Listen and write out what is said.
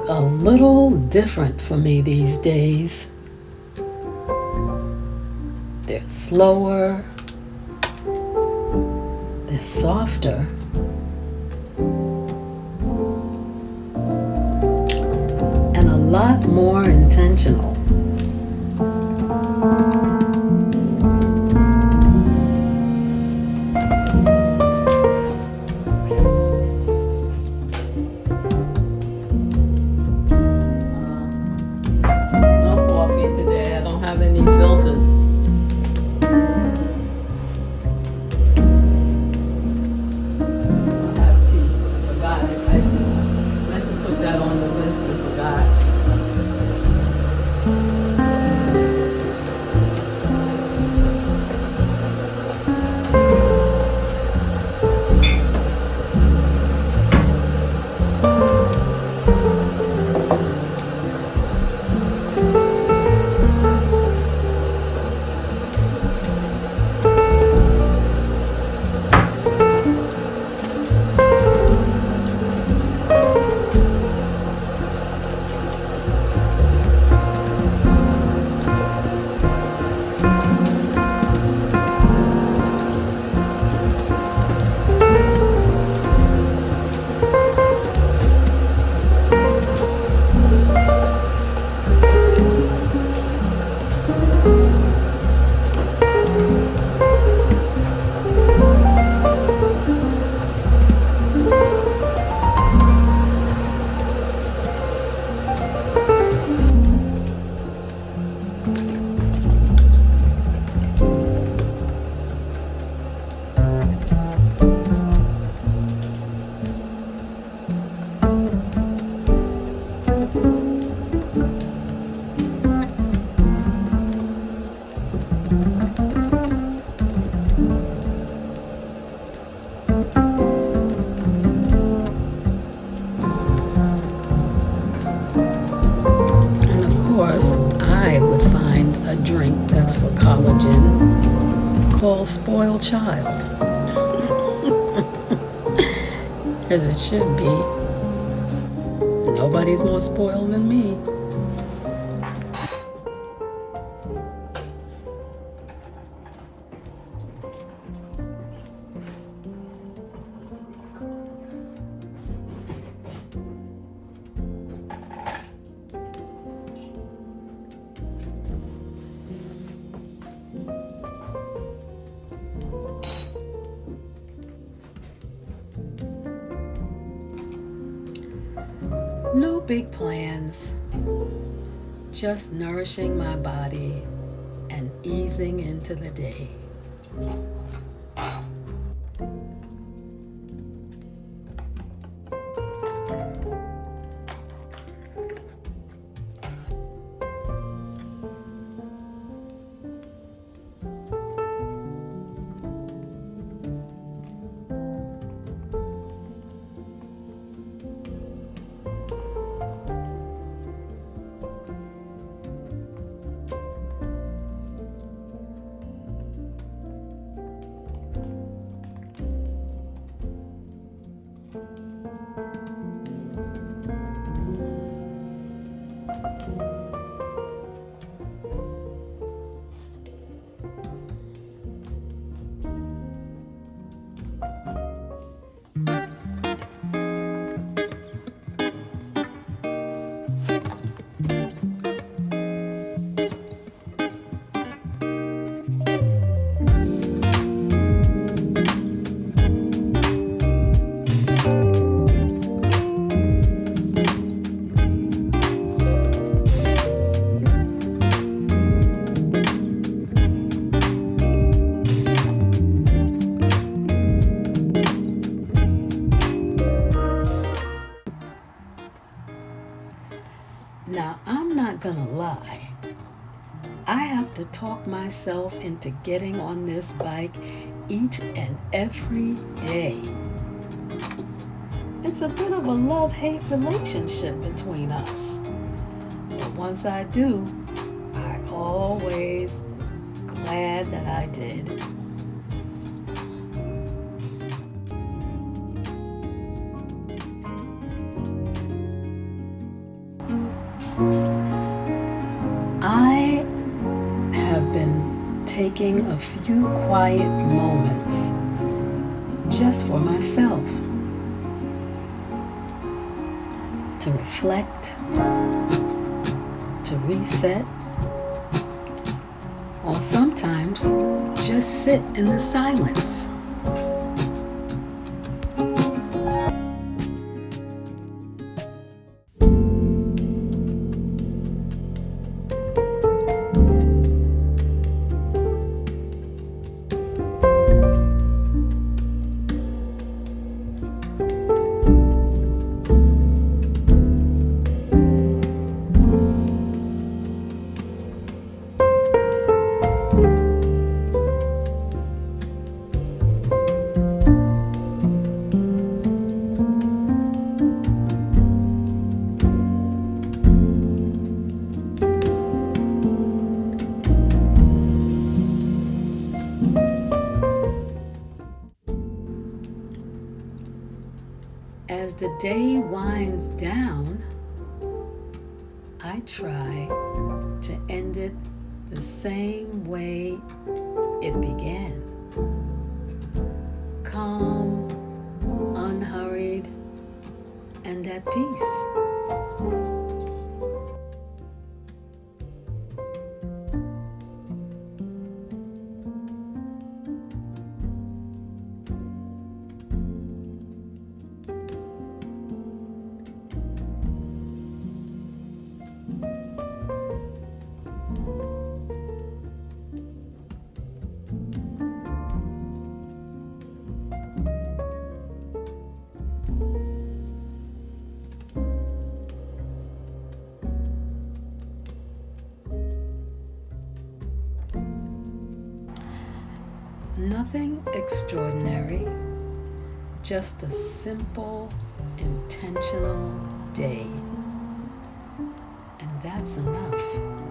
look a little different for me these days. They're slower, they're softer, and a lot more intentional. No coffee today, I don't have any filters. I have tea, I forgot it. I meant to put that on the list and forgot. And of course, I would find a drink that's for collagen called Spoiled Child. As it should be. Nobody's more spoiled than me. No big plans, just nourishing my body and easing into the day. Now, I'm not gonna lie. I have to talk myself into getting on this bike each and every day. It's a bit of a love-hate relationship between us. But once I do, I always glad that I did. I have been taking a few quiet moments just for myself to reflect, to reset, or sometimes just sit in the silence. As the day winds down, I try to end it the same way it began. Calm, unhurried, and at peace. Nothing extraordinary, just a simple, intentional day. And that's enough.